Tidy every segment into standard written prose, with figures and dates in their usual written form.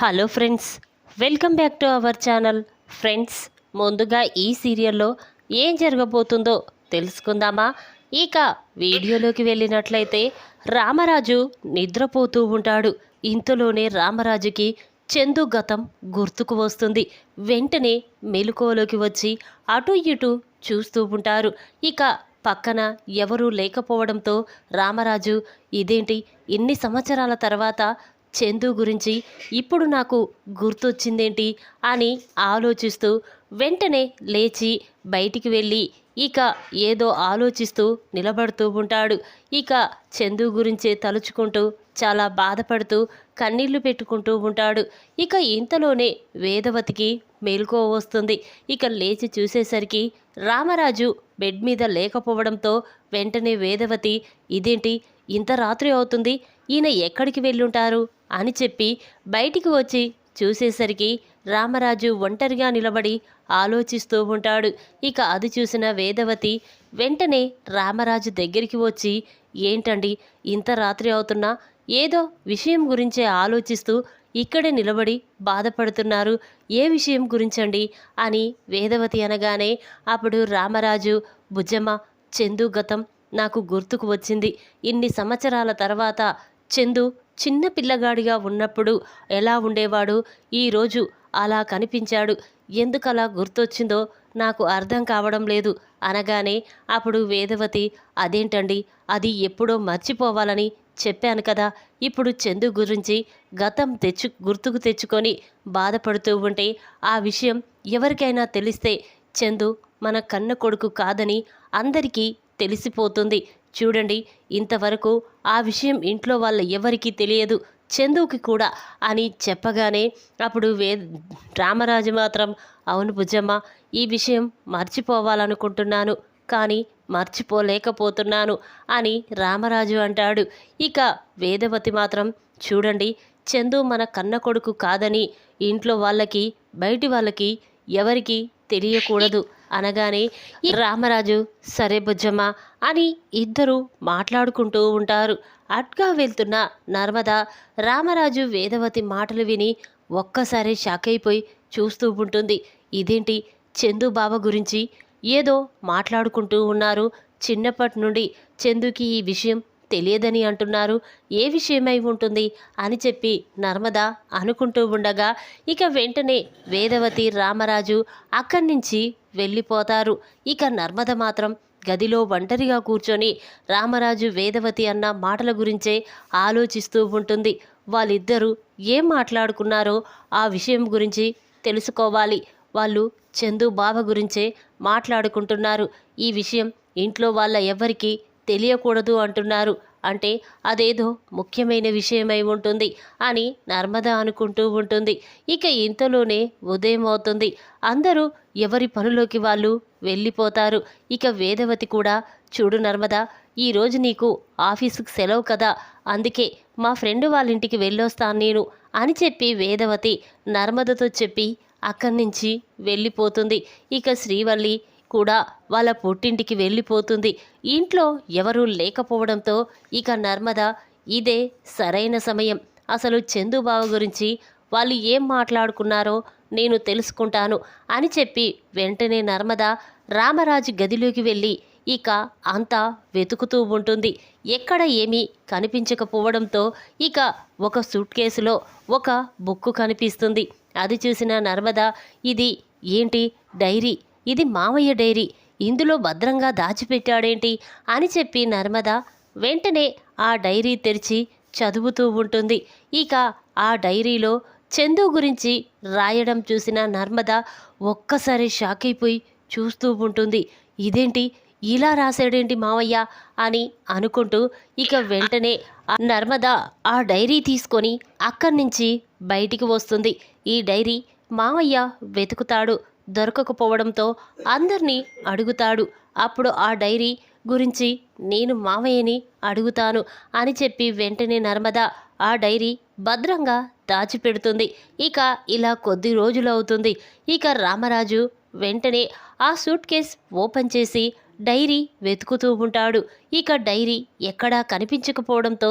Hello friends, welcome back to our channel. Friends, ముందుగా ఈ సీరియల్లో ఏం జరగబోతుందో తెలుసుకుందామా? ఇక వీడియోలోకి వెళ్ళినట్లయితే రామరాజు నిద్రపోతూ ఉంటాడు. ఇంతలోనే రామరాజుకి చందు గతం గుర్తుకు వస్తుంది. వెంటనే మెలకువలోకి వచ్చి అటు ఇటు చూస్తూ ఉంటారు. ఇక పక్కన ఎవరూ లేకపోవడంతో రామరాజు ఇదేంటి ఇన్ని సంవత్సరాల తర్వాత చందు గురించి ఇప్పుడు నాకు గుర్తొచ్చిందేంటి అని ఆలోచిస్తూ వెంటనే లేచి బయటికి వెళ్ళి ఇక ఏదో ఆలోచిస్తూ నిలబడుతూ ఉంటాడు. ఇక చందు గురించే తలుచుకుంటూ చాలా బాధపడుతూ కన్నీళ్లు పెట్టుకుంటూ ఉంటాడు. ఇక ఇంతలోనే వేదవతికి మెలకువ వస్తుంది. ఇక లేచి చూసేసరికి రామరాజు బెడ్ మీద లేకపోవడంతో వెంటనే వేదవతి ఇదేంటి ఇంత రాత్రి అవుతుంది, ఈయన ఎక్కడికి వెళ్ళుంటారు అని చెప్పి బయటికి వచ్చి చూసేసరికి రామరాజు ఒంటరిగా నిలబడి ఆలోచిస్తూ ఉంటాడు. ఇక అది చూసిన వేదవతి వెంటనే రామరాజు దగ్గరికి వచ్చి ఏంటండి ఇంత రాత్రి అవుతున్నా ఏదో విషయం గురించే ఆలోచిస్తూ ఇక్కడే నిలబడి బాధపడుతున్నారు, ఏ విషయం గురించండి అని వేదవతి అనగానే అప్పుడు రామరాజు బుజ్జమ్మ చందు గతం నాకు గుర్తుకు వచ్చింది. ఇన్ని సంవత్సరాల తర్వాత చందు చిన్న పిల్లగాడిగా ఉన్నప్పుడు ఎలా ఉండేవాడు, ఈరోజు అలా కనిపించాడు, ఎందుకలా గుర్తొచ్చిందో నాకు అర్థం కావడం లేదు అనగానే అప్పుడు వేదవతి అదేంటండి అది ఎప్పుడో మర్చిపోవాలని చెప్పాను కదా, ఇప్పుడు చందు గురించి గతం గుర్తుకు తెచ్చుకొని బాధపడుతూ ఉంటే ఆ విషయం ఎవరికైనా తెలిస్తే చందు మన కన్న కొడుకు కాదని అందరికీ తెలిసిపోతుంది. చూడండి ఇంతవరకు ఆ విషయం ఇంట్లో వాళ్ళ ఎవరికీ తెలియదు, చందుకి కూడా అని చెప్పగానే అప్పుడు రామరాజు మాత్రం అవును బుజ్జమ్మ, ఈ విషయం మర్చిపోవాలనుకుంటున్నాను కానీ మర్చిపోలేకపోతున్నాను అని రామరాజు అంటాడు. ఇక వేదవతి మాత్రం చూడండి చందు మన కన్న కొడుకు కాదని ఇంట్లో వాళ్ళకి బయటి వాళ్ళకి ఎవరికి తెలియకూడదు అనగానే ఈ రామరాజు సరే బుజ్జమ్మ అని ఇద్దరు మాట్లాడుకుంటూ ఉంటారు. అట్గా వెళ్తున్న నర్మద రామరాజు వేదవతి మాటలు విని ఒక్కసారి షాక్ అయిపోయి చూస్తూ ఉంటుంది. ఇదేంటి చందు బావ గురించి ఏదో మాట్లాడుకుంటూ ఉన్నారు, చిన్నప్పటి నుండి చందుకి ఈ విషయం తెలియదని అంటున్నారు, ఏ విషయమై ఉంటుంది అని చెప్పి నర్మద అనుకుంటూ ఉండగా ఇక వెంటనే వేదవతి రామరాజు అక్కడి నుంచి వెళ్ళిపోతారు. ఇక నర్మద మాత్రం గదిలో ఒంటరిగా కూర్చొని రామరాజు వేదవతి అన్న మాటల గురించే ఆలోచిస్తూ ఉంటుంది. వాళ్ళిద్దరూ ఏం మాట్లాడుకున్నారో ఆ విషయం గురించి తెలుసుకోవాలి. వాళ్ళు చందు బావ గురించే మాట్లాడుకుంటున్నారు, ఈ విషయం ఇంట్లో వాళ్ళ ఎవ్వరికీ తెలియకూడదు అంటున్నారు, అంటే అదేదో ముఖ్యమైన విషయమై ఉంటుంది అని నర్మద అనుకుంటూ ఉంటుంది. ఇక ఇంతలోనే ఉదయం అవుతుంది. అందరూ ఎవరి పనులోకి వాళ్ళు వెళ్ళిపోతారు. ఇక వేదవతి కూడా చూడు నర్మద, ఈరోజు నీకు ఆఫీసుకు సెలవు కదా, అందుకే మా ఫ్రెండ్ వాళ్ళ ఇంటికి వెళ్ళొస్తాను నేను అని చెప్పి వేదవతి నర్మదతో చెప్పి అక్కడి నుంచి వెళ్ళిపోతుంది. ఇక శ్రీవల్లి కూడా వాళ్ళ పుట్టింటికి వెళ్ళిపోతుంది. ఇంట్లో ఎవరూ లేకపోవడంతో ఇక నర్మద ఇదే సరైన సమయం, అసలు చందుబావ గురించి వాళ్ళు ఏం మాట్లాడుకున్నారో నేను తెలుసుకుంటాను అని చెప్పి వెంటనే నర్మద రామరాజు గదిలోకి వెళ్ళి ఇక అంతా వెతుకుతూ ఉంటుంది. ఎక్కడ ఏమీ కనిపించకపోవడంతో ఇక ఒక సూట్ కేసులో ఒక బుక్కు కనిపిస్తుంది. అది చూసిన నర్మద ఇది ఏంటి డైరీ, ఇది మామయ్య డైరీ, ఇందులో భద్రంగా దాచిపెట్టాడేంటి అని చెప్పి నర్మద వెంటనే ఆ డైరీ తెరిచి చదువుతూ ఉంటుంది. ఇక ఆ డైరీలో చందు గురించి రాయడం చూసిన నర్మద ఒక్కసారి షాక్ అయిపోయి చూస్తూ ఉంటుంది. ఇదేంటి ఇలా రాశాడేంటి మావయ్య అని అనుకుంటూ ఇక వెంటనే నర్మద ఆ డైరీ తీసుకొని అక్కడి నుంచి బయటికి వస్తుంది. ఈ డైరీ మావయ్య వెతుకుతాడు, దొరకకపోవడంతో అందరినీ అడుగుతాడు, అప్పుడు ఆ డైరీ గురించి నేను మావయ్యని అడుగుతాను అని చెప్పి వెంటనే నర్మద ఆ డైరీ భద్రంగా దాచిపెడుతుంది. ఇక ఇలా కొద్ది రోజులు అవుతుంది. ఇక రామరాజు వెంటనే ఆ సూట్ కేస్ ఓపెన్ చేసి డైరీ వెతుకుతూ ఉంటాడు. ఇక డైరీ ఎక్కడా కనిపించకపోవడంతో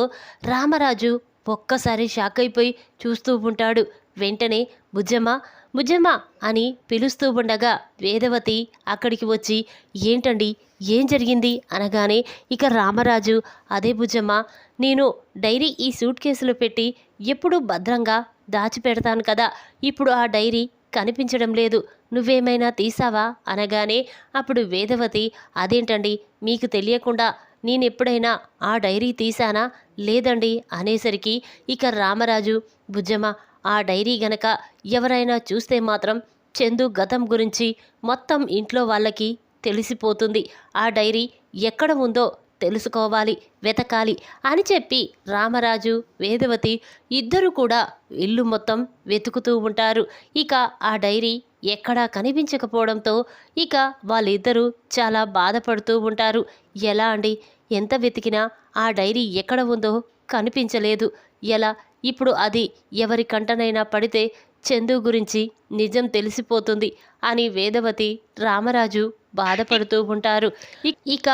రామరాజు ఒక్కసారి షాక్ అయిపోయి చూస్తూ ఉంటాడు. వెంటనే బుజ్జమ్మ బుజ్జమ్మ అని పిలుస్తూ ఉండగా వేదవతి అక్కడికి వచ్చి ఏంటండి ఏం జరిగింది అనగానే ఇక రామరాజు అదే బుజ్జమ్మ నేను డైరీ ఈ సూట్ కేసులో పెట్టి ఎప్పుడూ భద్రంగా దాచిపెడతాను కదా ఇప్పుడు ఆ డైరీ కనిపించడం లేదు నువ్వేమైనా తీసావా అనగానే అప్పుడు వేదవతి అదేంటండి మీకు తెలియకుండా నేనెప్పుడైనా ఆ డైరీ తీశానా లేదండి అనేసరికి ఇక రామరాజు బుజ్జమ్మ ఆ డైరీ గనక ఎవరైనా చూస్తే మాత్రం చందు గతం గురించి మొత్తం ఇంట్లో వాళ్ళకి తెలిసిపోతుంది ఆ డైరీ ఎక్కడ ఉందో తెలుసుకోవాలి వెతకాలి అని చెప్పి రామరాజు వేదవతి ఇద్దరు కూడా ఇల్లు మొత్తం వెతుకుతూ ఉంటారు ఇక ఆ డైరీ ఎక్కడా కనిపించకపోవడంతో ఇక వాళ్ళిద్దరూ చాలా బాధపడుతూ ఉంటారు ఎలా అండి ఎంత వెతికినా ఆ డైరీ ఎక్కడ ఉందో కనిపించలేదు ఎలా ఇప్పుడు అది ఎవరి కంటనైనా పడితే చందు గురించి నిజం తెలిసిపోతుంది అని వేదవతి రామరాజు బాధపడుతూ ఉంటారు ఇక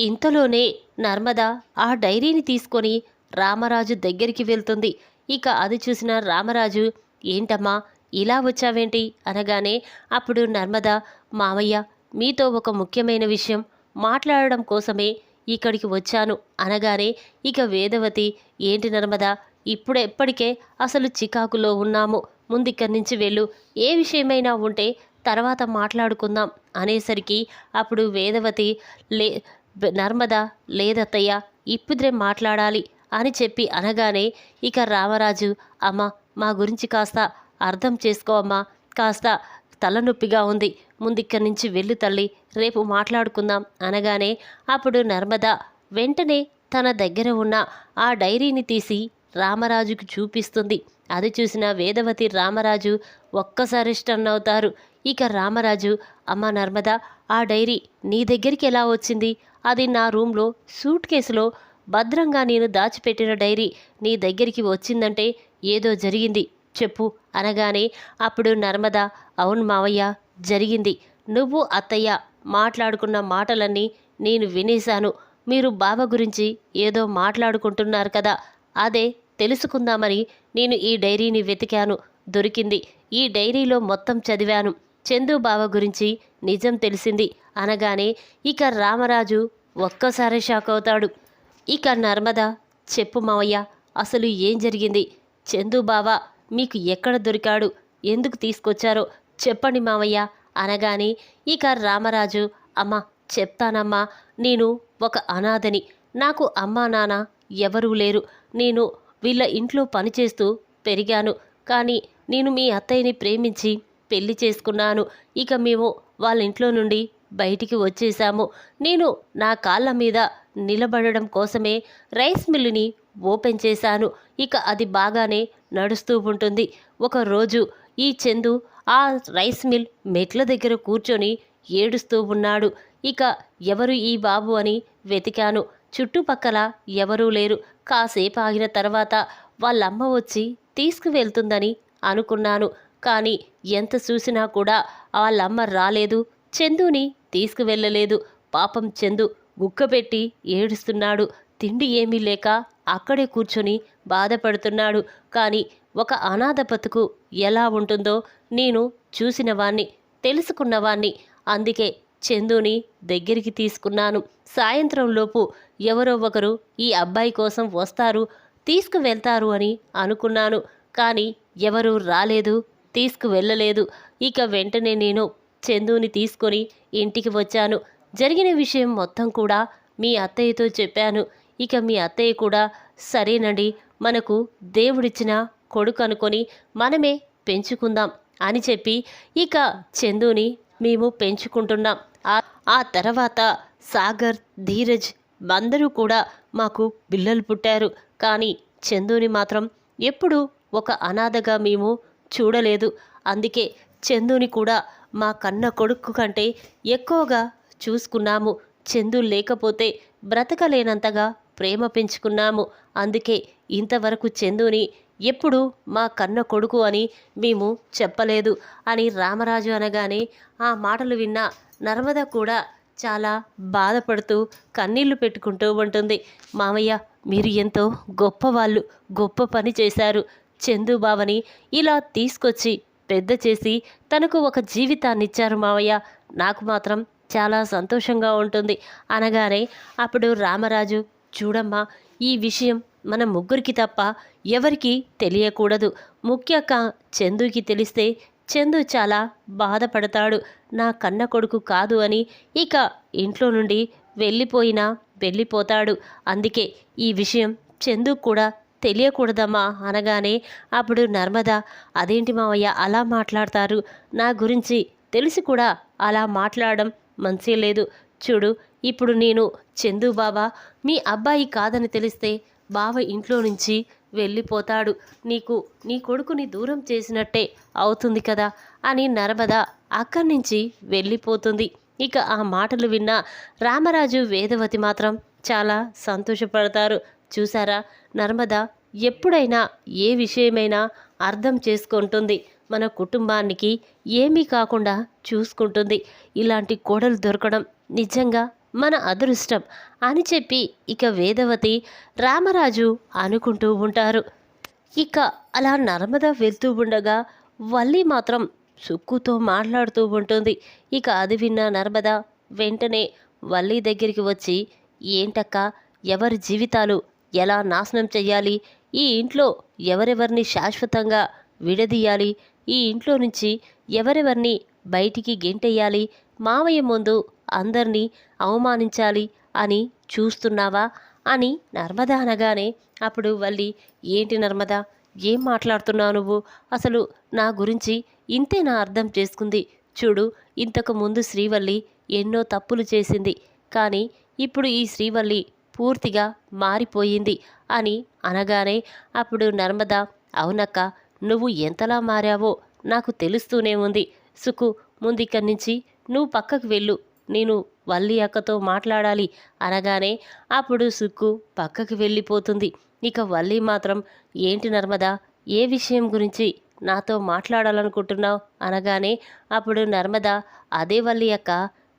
ఇంతలోనే నర్మద ఆ డైరీని తీసుకొని రామరాజు దగ్గరికి వెళ్తుంది ఇక అది చూసిన రామరాజు ఏంటమ్మా ఇలా వచ్చావేంటి అనగానే అప్పుడు నర్మద మావయ్య మీతో ఒక ముఖ్యమైన విషయం మాట్లాడడం కోసమే ఇక్కడికి వచ్చాను అనగానే ఇక వేదవతి ఏంటి నర్మద ఇప్పుడెప్పటికే అసలు చికాకులో ఉన్నాము ముందిక్కడి నుంచి వెళ్ళు ఏ విషయమైనా ఉంటే తర్వాత మాట్లాడుకుందాం అనేసరికి అప్పుడు వేదవతి నర్మద లేదత్తయ్య ఇప్పుడే మాట్లాడాలి అని చెప్పి అనగానే ఇక రామరాజు అమ్మ మా గురించి కాస్త అర్థం చేసుకో అమ్మా కాస్త తలనొప్పిగా ఉంది ముందిక్కడి నుంచి వెళ్ళు తల్లి రేపు మాట్లాడుకుందాం అనగానే అప్పుడు నర్మద వెంటనే తన దగ్గర ఉన్న ఆ డైరీని తీసి రామరాజుకు చూపిస్తుంది అది చూసిన వేదవతి రామరాజు ఒక్కసారి స్టన్ అవుతారు ఇక రామరాజు అమ్మ నర్మద ఆ డైరీ నీ దగ్గరికి ఎలా వచ్చింది అది నా రూమ్లో సూట్ కేసులో భద్రంగా నేను దాచిపెట్టిన డైరీ నీ దగ్గరికి వచ్చిందంటే ఏదో జరిగింది చెప్పు అనగానే అప్పుడు నర్మద అవును మావయ్య జరిగింది నువ్వు అత్తయ్య మాట్లాడుకున్న మాటలన్నీ నేను వినేశాను మీరు బావ గురించి ఏదో మాట్లాడుకుంటున్నారు కదా అదే తెలుసుకుందామని నేను ఈ డైరీని వెతికాను దొరికింది ఈ డైరీలో మొత్తం చదివాను చందు బావ గురించి నిజం తెలిసింది అనగానే ఇక రామరాజు ఒక్కసారి షాక్ అవుతాడు ఇక నర్మద చెప్పు మావయ్య అసలు ఏం జరిగింది చందు బావ మీకు ఎక్కడ దొరికాడు ఎందుకు తీసుకొచ్చారో చెప్పండి మావయ్య అనగానే ఇక రామరాజు అమ్మ చెప్తానమ్మా నేను ఒక అనాథని నాకు అమ్మా నాన్న ఎవరూ లేరు నేను వీళ్ళ ఇంట్లో పనిచేస్తూ పెరిగాను కానీ నేను మీ అత్తయ్యని ప్రేమించి పెళ్లి చేసుకున్నాను ఇక మేము వాళ్ళ ఇంట్లో నుండి బయటికి వచ్చేసాము నేను నా కాళ్ళ మీద నిలబడడం కోసమే రైస్ మిల్లుని ఓపెన్ చేశాను ఇక అది బాగానే నడుస్తూ ఉంటుంది ఒకరోజు ఈ చందు ఆ రైస్ మిల్ మెట్ల దగ్గర కూర్చొని ఏడుస్తూ ఉన్నాడు ఇక ఎవరు ఈ బాబు అని వెతికాను చుట్టుపక్కల ఎవరూ లేరు కాసేపు ఆగిన తర్వాత వాళ్ళమ్మ వచ్చి తీసుకువెళ్తుందని అనుకున్నాను కానీ ఎంత చూసినా కూడా వాళ్ళమ్మ రాలేదు చందుని తీసుకువెళ్ళలేదు పాపం చందు గుక్కపెట్టి ఏడుస్తున్నాడు తిండి ఏమీ లేక అక్కడే కూర్చొని బాధపడుతున్నాడు కానీ ఒక అనాథ బతుకు ఎలా ఉంటుందో నేను చూసినవాణ్ణి తెలుసుకున్నవాణ్ణి అందుకే చందుని దగ్గరికి తీసుకున్నాను సాయంత్రంలోపు ఎవరో ఒకరు ఈ అబ్బాయి కోసం వస్తారు తీసుకువెళ్తారు అని అనుకున్నాను కానీ ఎవరూ రాలేదు తీసుకువెళ్ళలేదు ఇక వెంటనే నేను చందుని తీసుకొని ఇంటికి వచ్చాను జరిగిన విషయం మొత్తం కూడా మీ అత్తయ్యతో చెప్పాను ఇక మీ అత్తయ్య కూడా సరేనండి మనకు దేవుడిచ్చిన కొడుకు అనుకొని మనమే పెంచుకుందాం అని చెప్పి ఇక చందుని మేము పెంచుకుంటున్నాం ఆ తర్వాత సాగర్ ధీరజ్ అందరూ కూడా మాకు పిల్లలు పుట్టారు కానీ చందుని మాత్రం ఎప్పుడూ ఒక అనాథగా మేము చూడలేదు అందుకే చందుని కూడా మా కన్న కొడుకు కంటే ఎక్కువగా చూసుకున్నాము చందు లేకపోతే బ్రతకలేనంతగా ప్రేమ పెంచుకున్నాము అందుకే ఇంతవరకు చందుని ఎప్పుడు మా కన్న కొడుకు అని మేము చెప్పలేదు అని రామరాజు అనగానే ఆ మాటలు విన్న నర్మద కూడా చాలా బాధపడుతూ కన్నీళ్లు పెట్టుకుంటూ ఉంటుంది మామయ్య మీరు ఎంతో గొప్పవాళ్ళు గొప్ప పని చేశారు చందు బావని ఇలా తీసుకొచ్చి పెద్ద చేసి తనకు ఒక జీవితాన్నిచ్చారు మావయ్య. నాకు మాత్రం చాలా సంతోషంగా ఉంటుంది అనగానే అప్పుడు రామరాజు, చూడమ్మా, ఈ విషయం మన ముగ్గురికి తప్ప ఎవరికీ తెలియకూడదు. ముఖ్యంగా చందుకి తెలిస్తే చందు చాలా బాధపడతాడు. నా కన్న కొడుకు కాదు అని ఇక ఇంట్లో నుండి వెళ్ళిపోతాడు. అందుకే ఈ విషయం చందు కూడా తెలియకూడదమ్మా అనగానే అప్పుడు నర్మద, అదేంటి మావయ్య అలా మాట్లాడతారు? నా గురించి తెలిసి కూడా అలా మాట్లాడడం మంచి లేదు. చూడు, ఇప్పుడు నేను చందు బాబా మీ అబ్బాయి కాదని తెలిస్తే బావ ఇంట్లో నుంచి వెళ్ళిపోతాడు. నీ కొడుకుని దూరం చేసినట్టే అవుతుంది కదా అని నర్మద అక్కడి నుంచి వెళ్ళిపోతుంది. ఇక ఆ మాటలు విన్న రామరాజు, వేదవతి మాత్రం చాలా సంతోషపడతారు. చూసారా, నర్మద ఎప్పుడైనా ఏ విషయమైనా అర్థం చేసుకుంటుంది. మన కుటుంబానికి ఏమీ కాకుండా చూసుకుంటుంది. ఇలాంటి కోడలు దొరకడం నిజంగా మన అదృష్టం అని చెప్పి ఇక వేదవతి, రామరాజు అనుకుంటూ ఉంటారు. ఇక అలా నర్మద వెళ్తూ ఉండగా వల్లి మాత్రం సుక్కుతో మాట్లాడుతూ ఉంటుంది. ఇక అది విన్న నర్మద వెంటనే వల్లి దగ్గరికి వచ్చి, ఏంటక్క, ఎవరి జీవితాలు ఎలా నాశనం చెయ్యాలి? ఈ ఇంట్లో ఎవరెవరిని శాశ్వతంగా విడదీయాలి? ఈ ఇంట్లో నుంచి ఎవరెవరిని బయటికి గెంటెయ్యాలి? మావయ్య ముందు అందరినీ అవమానించాలి అని చూస్తున్నావా అని నర్మద అనగానే అప్పుడు వల్లి, ఏంటి నర్మద, ఏం మాట్లాడుతున్నావు నువ్వు? అసలు నా గురించి ఇంతేనా అర్థం చేసుకుంది? చూడు, ఇంతకు ముందు శ్రీవల్లి ఎన్నో తప్పులు చేసింది, కానీ ఇప్పుడు ఈ శ్రీవల్లి పూర్తిగా మారిపోయింది అని అనగానే అప్పుడు నర్మద, అవునక్క, నువ్వు ఎంతలా మారావో నాకు తెలుస్తూనే ఉంది. సుకు, ముందిక్కడి నుంచి నువ్వు పక్కకు వెళ్ళు, నేను వల్లి అక్కతో మాట్లాడాలి అనగానే అప్పుడు సుక్కు పక్కకు వెళ్ళిపోతుంది. ఇక వల్లి మాత్రం, ఏంటి నర్మద, ఏ విషయం గురించి నాతో మాట్లాడాలనుకుంటున్నావు అనగానే అప్పుడు నర్మద, అదే వల్లి అక్క,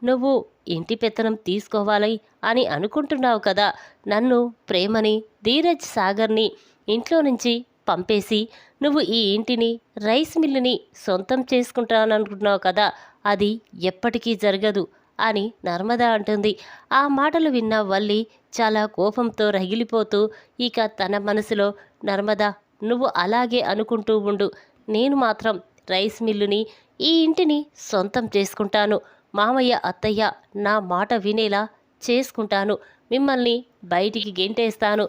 నువ్వు ఇంటి పెత్తనం తీసుకోవాలి అని అనుకుంటున్నావు కదా. నన్ను, ప్రేమని, ధీరజ్ సాగర్ని ఇంట్లో నుంచి పంపేసి నువ్వు ఈ ఇంటిని, రైస్ మిల్లుని సొంతం చేసుకుంటాననుకుంటున్నావు కదా, అది ఎప్పటికీ జరగదు అని నర్మద అంటుంది. ఆ మాటలు విన్న వల్లి చాలా కోపంతో రగిలిపోతూ ఇక తన మనసులో, నర్మద, నువ్వు అలాగే అనుకుంటూ ఉండు, నేను మాత్రం రైస్ మిల్లుని, ఈ ఇంటిని సొంతం చేసుకుంటాను. మామయ్య, అత్తయ్య నా మాట వినేలా చేసుకుంటాను. మిమ్మల్ని బయటికి గెంటేస్తాను.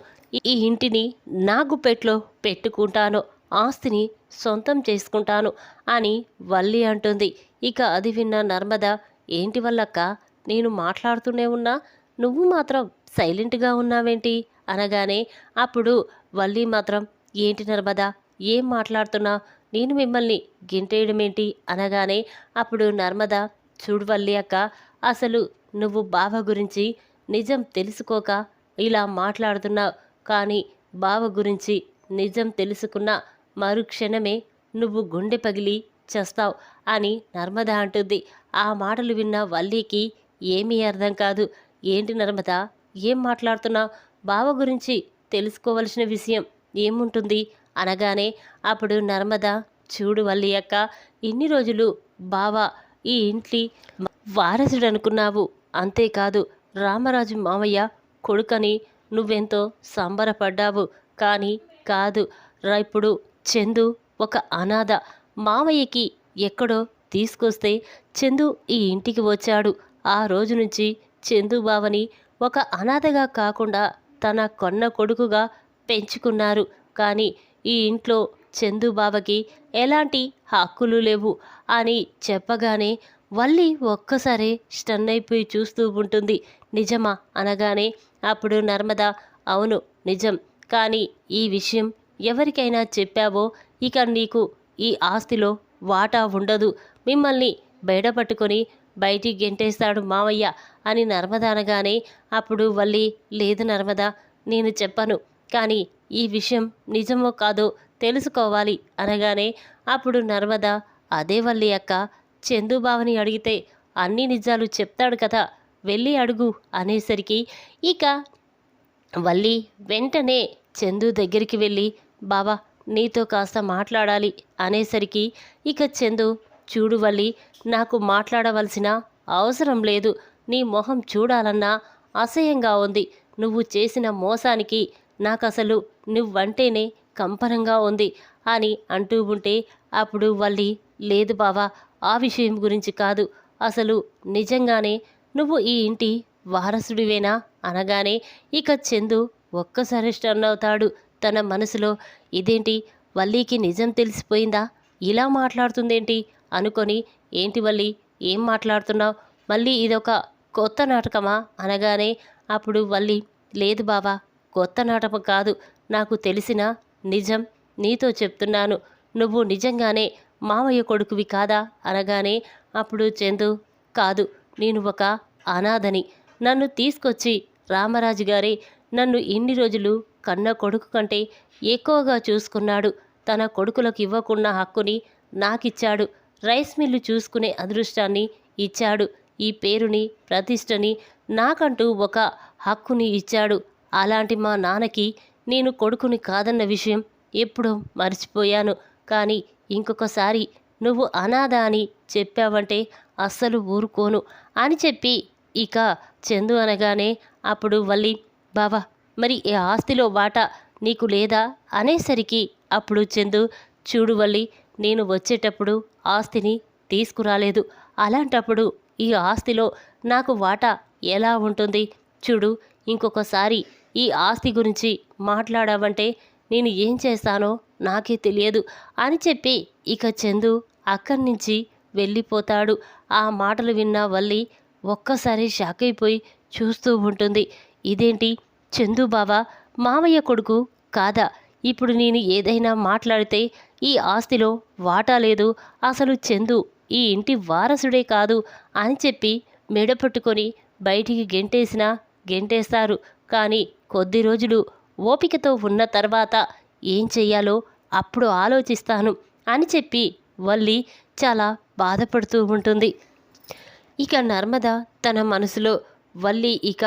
ఈ ఇంటిని నా గుప్పెట్లో పెట్టుకుంటాను. ఆస్తిని సొంతం చేసుకుంటాను అని వల్లి అంటుంది. ఇక అది విన్న నర్మద, ఏంటి వల్లక్క, నేను మాట్లాడుతూనే ఉన్నా, నువ్వు మాత్రం సైలెంట్గా ఉన్నావేంటి అనగానే అప్పుడు వల్లి మాత్రం, ఏంటి నర్మద, ఏం మాట్లాడుతున్నా, నేను మిమ్మల్ని గెంటేయడమేంటి అనగానే అప్పుడు నర్మద, చూడు వల్లి అక్క, అసలు నువ్వు బావ గురించి నిజం తెలుసుకోక ఇలా మాట్లాడుతున్నావు, కానీ బావ గురించి నిజం తెలుసుకున్న మరుక్షణమే నువ్వు గుండె పగిలి చస్తావు అని నర్మద అంటుంది. ఆ మాటలు విన్న వల్లికి ఏమీ అర్థం కాదు. ఏంటి నర్మద, ఏం మాట్లాడుతున్నావు? బావ గురించి తెలుసుకోవలసిన విషయం ఏముంటుంది అనగానే అప్పుడు నర్మద, చూడు వల్లి అక్క, ఇన్ని రోజులు బావ ఈ ఇంటి వారసుడు అనుకున్నావు, అంతేకాదు రామరాజు మామయ్య కొడుకని నువ్వెంతో సంబరపడ్డావు, కానీ కాదు, ఇప్పుడు చందు ఒక అనాథ. మామయ్యకి ఎక్కడో తీసుకొస్తే చందు ఈ ఇంటికి వచ్చాడు. ఆ రోజు నుంచి చందు బావని ఒక అనాథగా కాకుండా తన కొన్న కొడుకుగా పెంచుకున్నారు. కానీ ఈ ఇంట్లో చందు బావకి ఎలాంటి హక్కులు లేవు అని చెప్పగానే వల్లి ఒక్కసారే స్టన్ అయిపోయి చూస్తూ ఉంటుంది. నిజమా అనగానే అప్పుడు నర్మద, అవును నిజం, కానీ ఈ విషయం ఎవరికైనా చెప్పావో ఇక నీకు ఈ ఆస్తిలో వాటా ఉండదు. మిమ్మల్ని బయటపట్టుకొని బయటికి గెంటేస్తాడు మావయ్య అని నర్మద అనగానే అప్పుడు వల్లి, లేదు నర్మద, నేను చెప్పను, కానీ ఈ విషయం నిజమో కాదో తెలుసుకోవాలి అనగానే అప్పుడు నర్మద, అదే వల్లి అక్క, చందుబావని అడిగితే అన్ని నిజాలు చెప్తాడు కదా, వెళ్ళి అడుగు అనేసరికి ఇక వల్లి వెంటనే చందు దగ్గరికి వెళ్ళి, బావా నీతో కాస్త మాట్లాడాలి అనేసరికి ఇక చందు, చూడు వల్లి, నాకు మాట్లాడవలసిన అవసరం లేదు. నీ మొహం చూడాలన్నా అసహ్యంగా ఉంది. నువ్వు చేసిన మోసానికి నాకసలు నువ్వంటేనే కంపనంగా ఉంది అని అంటూ ఉంటే అప్పుడు వల్లి, లేదు బావా, ఆ విషయం గురించి కాదు. అసలు నిజంగానే నువ్వు ఈ ఇంటి వారసుడివేనా అనగానే ఇక చందు ఒక్కసారి స్టన్ అవుతాడు. తన మనసులో ఇదేంటి, వల్లికి నిజం తెలిసిపోయిందా, ఇలా మాట్లాడుతుందేంటి అనుకొని, ఏంటి వల్లి, ఏం మాట్లాడుతున్నావు, మళ్ళీ ఇదొక కొత్త నాటకమా అనగానే అప్పుడు వల్లి, లేదు బావా, కొత్త నాటకం కాదు, నాకు తెలిసిన నిజం నీతో చెప్తున్నాను. నువ్వు నిజంగానే మామయ్య కొడుకువి కాదా అనగానే అప్పుడు చందు, కాదు, నేను ఒక అనాథని. నన్ను తీసుకొచ్చి రామరాజు గారే నన్ను ఇన్ని రోజులు కన్న కొడుకు కంటే ఎక్కువగా చూసుకున్నాడు. తన కొడుకులకు ఇవ్వకున్న హక్కుని నాకిచ్చాడు. రైస్ మిల్లు చూసుకునే అదృష్టాన్ని ఇచ్చాడు. ఈ పేరుని, ప్రతిష్టని, నాకంటూ ఒక హక్కుని ఇచ్చాడు. అలాంటి మా నాన్నకి నేను కొడుకుని కాదన్న విషయం ఎప్పుడో మర్చిపోయాను. కానీ ఇంకొకసారి నువ్వు అనాథ అని చెప్పావంటే అస్సలు ఊరుకోను అని చెప్పి ఇక చందు అనగానే అప్పుడు వల్లి, బావా, మరి ఈ ఆస్తిలో వాటా నీకు లేదా అనేసరికి అప్పుడు చందు, చూడు వల్లి, నేను వచ్చేటప్పుడు ఆస్తిని తీసుకురాలేదు. అలాంటప్పుడు ఈ ఆస్తిలో నాకు వాటా ఎలా ఉంటుంది? చూడు, ఇంకొకసారి ఈ ఆస్తి గురించి మాట్లాడావంటే నేను ఏం చేస్తానో నాకే తెలియదు అని చెప్పి ఇక చందు అక్కడి నుంచి వెళ్ళిపోతాడు. ఆ మాటలు విన్న వల్లి ఒక్కసారి షాక్ అయిపోయి చూస్తూ ఉంటుంది. ఇదేంటి, చందు బావా మామయ్య కొడుకు కాదా? ఇప్పుడు నేను ఏదైనా మాట్లాడితే ఈ ఆస్తిలో వాటా లేదు, అసలు చందు ఈ ఇంటి వారసుడే కాదు అని చెప్పి మెడపట్టుకొని బయటికి గెంటేసినా గెంటేస్తారు. కానీ కొద్ది రోజులు ఓపికతో ఉన్న తర్వాత ఏం చెయ్యాలో అప్పుడు ఆలోచిస్తాను అని చెప్పి వల్లి చాలా బాధపడుతూ ఉంటుంది. ఇక నర్మద తన మనసులో, వల్లి ఇక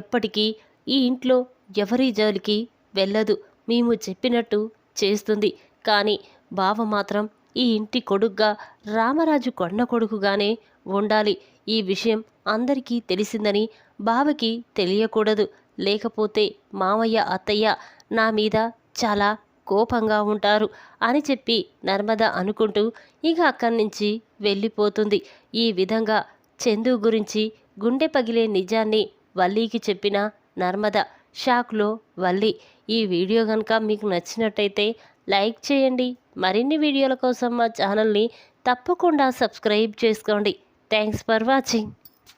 ఎప్పటికీ ఈ ఇంట్లో ఎవరి జోలికి వెళ్ళదు, మేము చెప్పినట్టు చేస్తుంది. కానీ బావ మాత్రం ఈ ఇంటి కొడుగ్గా, రామరాజు కొన్న కొడుకుగానే ఉండాలి. ఈ విషయం అందరికీ తెలిసిందని బావకి తెలియకూడదు. లేకపోతే మామయ్య, అత్తయ్య నా మీద చాలా కోపంగా ఉంటారు అని చెప్పి నర్మద అనుకుంటూ ఇక అక్కడి నుంచి వెళ్ళిపోతుంది. ఈ విధంగా చందు గురించి గుండె పగిలే నిజాన్ని వల్లికి చెప్పిన నర్మద షాక్లో వల్లి. ఈ వీడియో కనుక మీకు నచ్చినట్టయితే లైక్ చేయండి. మరిన్ని వీడియోల కోసం మా ఛానల్ని తప్పకుండా సబ్స్క్రైబ్ చేసుకోండి. Thanks for watching.